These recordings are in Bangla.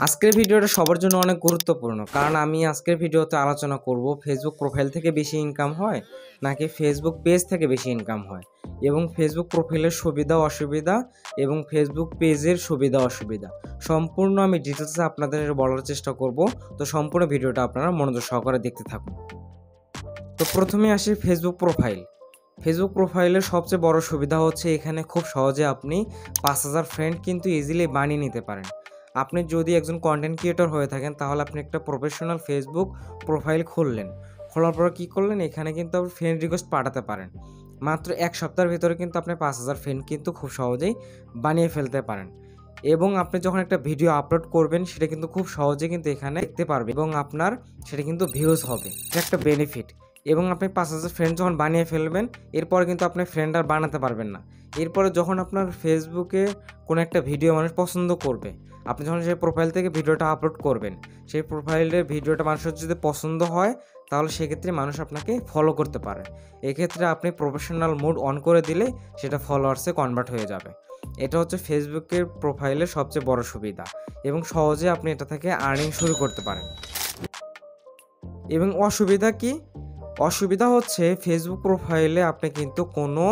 আজকের ভিডিওটা সবার জন্য অনেক গুরুত্বপূর্ণ, কারণ আমি আজকের ভিডিওতে আলোচনা করব ফেসবুক প্রোফাইল থেকে বেশি ইনকাম হয় নাকি ফেসবুক পেজ থেকে বেশি ইনকাম হয়, এবং ফেসবুক প্রোফাইলের সুবিধা অসুবিধা এবং ফেসবুক পেজের সুবিধা অসুবিধা সম্পূর্ণ আমি ডিটেলসে আপনাদের বলার চেষ্টা করব। তো সম্পূর্ণ ভিডিওটা আপনারা মনোযোগ সহকারে দেখতে থাকুন। তো প্রথমে আসি ফেসবুক প্রোফাইল। ফেসবুক প্রোফাইলের সবচেয়ে বড় সুবিধা হচ্ছে এখানে খুব সহজে আপনি 5000 ফ্রেন্ড কিন্তু ইজিলি বানিয়ে নিতে পারেন। আপনি যদি একজন কন্টেন্ট ক্রিয়েটর হয়ে থাকেন তাহলে আপনি একটা প্রফেশনাল ফেসবুক প্রোফাইল খুললেন, খোলার পর কী করলেন, এখানে কিন্তু আপনি ফ্রেন্ড রিকোয়েস্ট পাঠাতে পারেন। মাত্র এক সপ্তাহের ভিতরে কিন্তু আপনি 5000 ফ্রেন্ড কিন্তু খুব সহজেই বানিয়ে ফেলতে পারেন। এবং আপনি যখন একটা ভিডিও আপলোড করবেন সেটা কিন্তু খুব সহজে কিন্তু এখানে দেখতে পারবে এবং আপনার সেটা কিন্তু ভিউজ হবে, এটা একটা বেনিফিট। এবং আপনি 5000 ফ্রেন্ড যখন বানিয়ে ফেলবেন এরপরে কিন্তু আপনি ফ্রেন্ড আর বানাতে পারবেন না। এরপরে যখন আপনার ফেসবুকে কোনো একটা ভিডিও মানুষ পছন্দ করবে, আপনি যখন সেই প্রোফাইল থেকে ভিডিওটা আপলোড করবেন, সেই প্রোফাইলের ভিডিওটা মানুষের যদি পছন্দ হয় তাহলে সেক্ষেত্রে মানুষ আপনাকে ফলো করতে পারে। এক্ষেত্রে আপনি প্রফেশনাল মোড অন করে দিলে সেটা ফলোয়ার্সে কনভার্ট হয়ে যাবে। এটা হচ্ছে ফেসবুকের প্রোফাইলের সবচেয়ে বড় সুবিধা এবং সহজে আপনি এটা থেকে আর্নিং শুরু করতে পারেন। এবং অসুবিধা কি? অসুবিধা হচ্ছে ফেসবুক প্রোফাইলে আপনি কিন্তু কোনো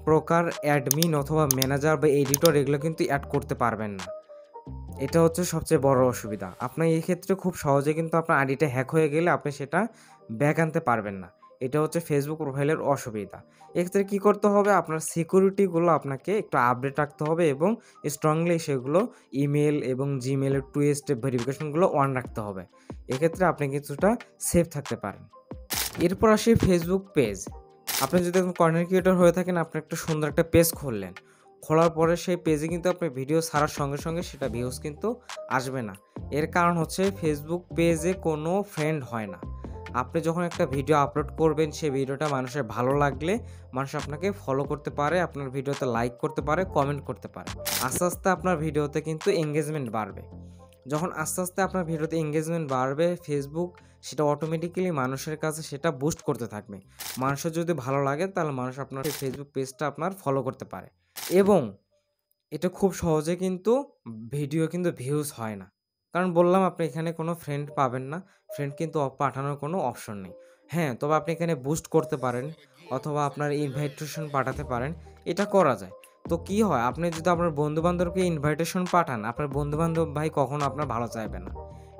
প্রকার অ্যাডমিন অথবা ম্যানেজার বা এডিটর এগুলো কিন্তু অ্যাড করতে পারবেন না। এটা হচ্ছে সবচেয়ে বড় অসুবিধা। আপনার এই ক্ষেত্রে খুব সহজে কিন্তু আপনার আইডিটা হ্যাক হয়ে গেলে আপনি সেটা ব্যাক আনতে পারবেন না। এটা হচ্ছে ফেসবুক প্রোফাইলের অসুবিধা। এক্ষেত্রে কী করতে হবে, আপনার সিকিউরিটিগুলো আপনাকে একটু আপডেট রাখতে হবে এবং স্ট্রংলি সেগুলো ইমেল এবং জিমেলের 2 স্টেপ ভেরিফিকেশনগুলো অন রাখতে হবে। এক্ষেত্রে আপনি কিছুটা সেফ থাকতে পারেন। এরপর আসি ফেসবুক পেজ। আপনি যদি একজন কন্টেন্ট ক্রিয়েটর হয়ে থাকেন, আপনি একটা সুন্দর একটা পেজ খুললেন, খোলার পরে সেই পেজে কিন্তু আপনি ভিডিও ছাড়ার সঙ্গে সঙ্গে সেটা ভিউজ কিন্তু আসবে না। এর কারণ হচ্ছে ফেসবুক পেজে কোনো ফ্রেন্ড হয় না। আপনি যখন একটা ভিডিও আপলোড করবেন সেই ভিডিওটা মানুষের ভালো লাগলে মানুষ আপনাকে ফলো করতে পারে, আপনার ভিডিওতে লাইক করতে পারে, কমেন্ট করতে পারে। আস্তে আস্তে আপনার ভিডিওতে কিন্তু এঙ্গেজমেন্ট বাড়বে। যখন আস্তে আস্তে আপনার ভিডিওতে এঙ্গেজমেন্ট বাড়বে, ফেসবুক সেটা অটোমেটিক্যালি মানুষের কাছে সেটা বুস্ট করতে থাকবে। মানুষের যদি ভালো লাগে তাহলে মানুষ আপনার ফেসবুক পেজটা আপনার ফলো করতে পারে। এবং এটা খুব সহজে কিন্তু ভিডিও কিন্তু ভিউজ হয় না, কারণ বললাম আপনি এখানে কোনো ফ্রেন্ড পাবেন না, ফ্রেন্ড কিন্তু পাঠানোর কোনো অপশন নেই। হ্যাঁ, তবে আপনি এখানে বুস্ট করতে পারেন অথবা আপনার ইনভাইটেশন পাঠাতে পারেন, এটা করা যায়। তো কি হয়, আপনি যদি আপনার বন্ধুবান্ধবকে ইনভাইটেশন পাঠান, আপনার বন্ধুবান্ধব ভাই কখনো আপনার ভালো চাইবে না।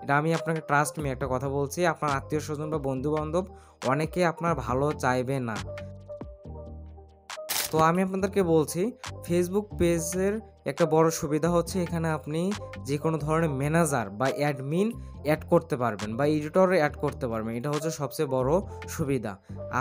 এটা আমি আপনাকে ট্রাস্ট মি একটা কথা বলছি, আপনার আত্মীয় স্বজন বা বন্ধুবান্ধব অনেকে আপনার ভালো চাইবে না। তো আমি আপনাদেরকে বলছি ফেসবুক পেজের একটা বড় সুবিধা হচ্ছে এখানে আপনি যে কোনো ধরনের ম্যানেজার বা অ্যাডমিন অ্যাড করতে পারবেন বা এডিটর অ্যাড করতে পারবেন। এটা হচ্ছে সবচেয়ে বড় সুবিধা।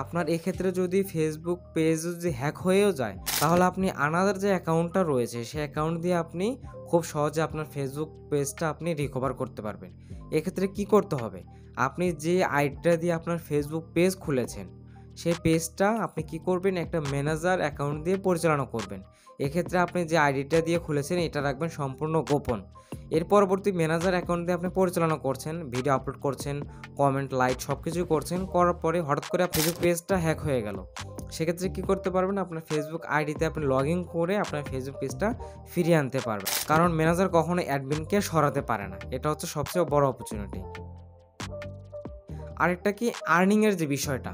আপনার এক্ষেত্রে যদি ফেসবুক পেজ যদি হ্যাক হয়েও যায় তাহলে আপনি আনাদার যে অ্যাকাউন্টটা রয়েছে সেই অ্যাকাউন্ট দিয়ে আপনি খুব সহজে আপনার ফেসবুক পেজটা আপনি রিকভার করতে পারবেন। এক্ষেত্রে কি করতে হবে, আপনি যে আইডিটা দিয়ে আপনার ফেসবুক পেজ খুলেছেন সেই পেজটা আপনি কি করবেন, একটা ম্যানেজার অ্যাকাউন্ট দিয়ে পরিচালনা করবেন। এক্ষেত্রে আপনি যে আইডিটা দিয়ে খুলেছেন এটা রাখবেন সম্পূর্ণ গোপন। এর পরবর্তী ম্যানেজার অ্যাকাউন্ট দিয়ে আপনি পরিচালনা করছেন, ভিডিও আপলোড করছেন, কমেন্ট লাইক সব কিছুই করছেন, করার পরে হঠাৎ করে ফেসবুক পেজটা হ্যাক হয়ে গেল। সেক্ষেত্রে কী করতে পারবেন, আপনার ফেসবুক আইডিতে আপনি লগ ইন করে আপনার ফেসবুক পেজটা ফিরিয়ে আনতে পারবেন, কারণ ম্যানেজার কখনো অ্যাডমিনকে সরাতে পারে না। এটা হচ্ছে সবচেয়ে বড় অপরচুনিটি। আরেকটা কি, আর্নিংয়ের যে বিষয়টা,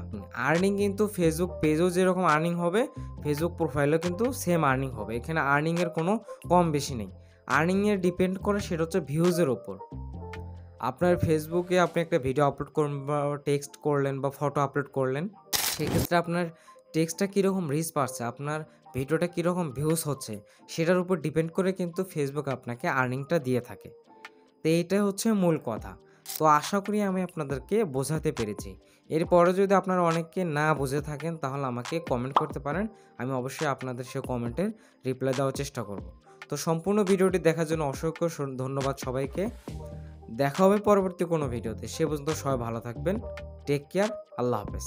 আর্নিং কিন্তু ফেসবুক পেজেও যেরকম আর্নিং হবে ফেসবুক প্রোফাইলেও কিন্তু সেম আর্নিং হবে। এখানে আর্নিংয়ের কোনো কম বেশি নেই। আর্নিংয়ের ডিপেন্ড করে সেটা হচ্ছে ভিউজের ওপর। আপনার ফেসবুকে আপনি একটা ভিডিও আপলোড করলেন বা টেক্সট করলেন বা ফটো আপলোড করলেন, সেক্ষেত্রে আপনার টেক্সটটা কীরকম রিচ পাচ্ছে, আপনার ভিডিওটা কীরকম ভিউজ হচ্ছে সেটার উপর ডিপেন্ড করে কিন্তু ফেসবুক আপনাকে আর্নিংটা দিয়ে থাকে। তো এইটাই হচ্ছে মূল কথা। তো আশা করি আমি আপনাদেরকে বোঝাতে পেরেছি। এরপরে যদি আপনারা অনেকে না বুঝে থাকেন তাহলে আমাকে কমেন্ট করতে পারেন, আমি অবশ্যই আপনাদের সে কমেন্টের রিপ্লাই দেওয়ার চেষ্টা করব। তো সম্পূর্ণ ভিডিওটি দেখার জন্য অসংখ্য ধন্যবাদ সবাইকে। দেখা হবে পরবর্তী কোনো ভিডিওতে। সে পর্যন্ত সবাই ভালো থাকবেন। Take care. আল্লাহ হাফেজ।